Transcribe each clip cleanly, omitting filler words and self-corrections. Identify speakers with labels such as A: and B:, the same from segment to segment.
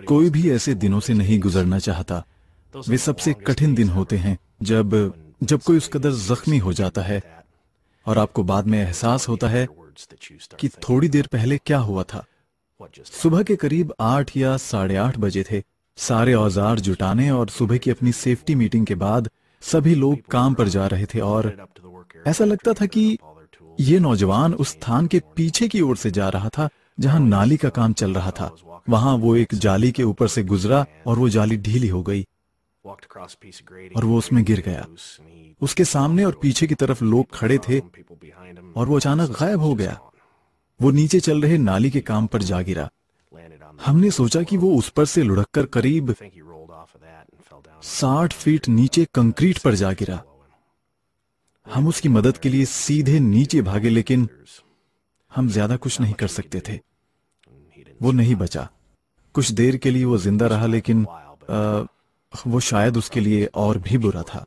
A: कोई भी ऐसे दिनों से नहीं गुजरना चाहता। वे सबसे कठिन दिन होते हैं जब जब कोई उस कदर जख्मी हो जाता है और आपको बाद में एहसास होता है कि थोड़ी देर पहले क्या हुआ था। सुबह के करीब 8 या 8:30 बजे थे। सारे औजार जुटाने और सुबह की अपनी सेफ्टी मीटिंग के बाद सभी लोग काम पर जा रहे थे और ऐसा लगता था कि ये नौजवान उस स्थान के पीछे की ओर से जा रहा था जहां नाली का काम चल रहा था। वहां वो एक जाली के ऊपर से गुजरा और वो जाली ढीली हो गई और वो उसमें गिर गया। उसके सामने और पीछे की तरफ लोग खड़े थे और वो अचानक गायब हो गया। वो नीचे चल रहे नाली के काम पर जा गिरा। हमने सोचा कि वो उस पर से लुढ़ककर करीब 60 फीट नीचे कंक्रीट पर जा गिरा। हम उसकी मदद के लिए सीधे नीचे भागे, लेकिन हम ज्यादा कुछ नहीं कर सकते थे। वो नहीं बचा। कुछ देर के लिए वो जिंदा रहा, लेकिन वो शायद उसके लिए और भी बुरा था।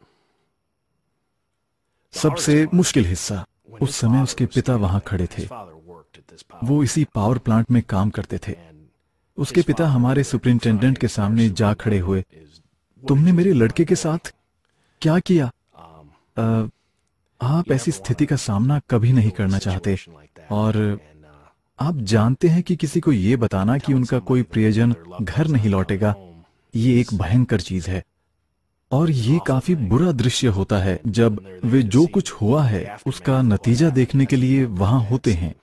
A: सबसे मुश्किल हिस्सा, उस समय उसके पिता वहां खड़े थे। वो इसी पावर प्लांट में काम करते थे। उसके पिता हमारे सुपरिंटेंडेंट के सामने जा खड़े हुए। तुमने मेरे लड़के के साथ क्या किया? आप ऐसी स्थिति का सामना कभी नहीं करना चाहते और आप जानते हैं कि किसी को ये बताना कि उनका कोई प्रियजन घर नहीं लौटेगा, ये एक भयंकर चीज है। और ये काफी बुरा दृश्य होता है जब वे जो कुछ हुआ है उसका नतीजा देखने के लिए वहां होते हैं।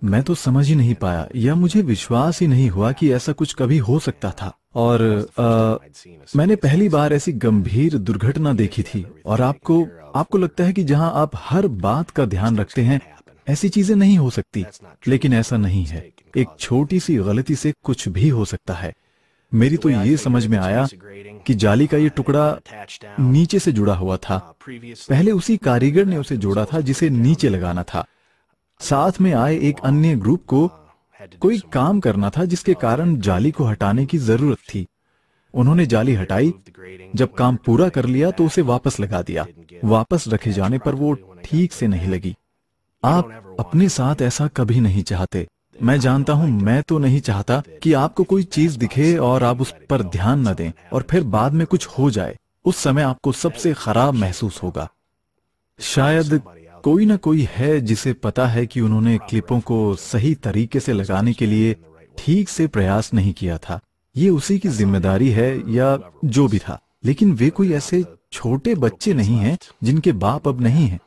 A: मैं तो समझ ही नहीं पाया या मुझे विश्वास ही नहीं हुआ कि ऐसा कुछ कभी हो सकता था। और मैंने पहली बार ऐसी गंभीर दुर्घटना देखी थी। और आपको लगता है कि जहां आप हर बात का ध्यान रखते हैं ऐसी चीजें नहीं हो सकती, लेकिन ऐसा नहीं है। एक छोटी सी गलती से कुछ भी हो सकता है। मेरी तो ये समझ में आया कि जाली का ये टुकड़ा नीचे से जुड़ा हुआ था। पहले उसी कारीगर ने उसे जोड़ा था जिसे नीचे लगाना था। साथ में आए एक अन्य ग्रुप को कोई काम करना था जिसके कारण जाली को हटाने की जरूरत थी। उन्होंने जाली हटाई। जब काम पूरा कर लिया तो उसे वापस लगा दिया। वापस रखे जाने पर वो ठीक से नहीं लगी। आप अपने साथ ऐसा कभी नहीं चाहते। मैं जानता हूं, मैं तो नहीं चाहता कि आपको कोई चीज दिखे और आप उस पर ध्यान न दें और फिर बाद में कुछ हो जाए। उस समय आपको सबसे खराब महसूस होगा। शायद कोई ना कोई है जिसे पता है कि उन्होंने क्लिपों को सही तरीके से लगाने के लिए ठीक से प्रयास नहीं किया था। ये उसी की जिम्मेदारी है या जो भी था। लेकिन वे कोई ऐसे छोटे बच्चे नहीं हैं जिनके बाप अब नहीं हैं।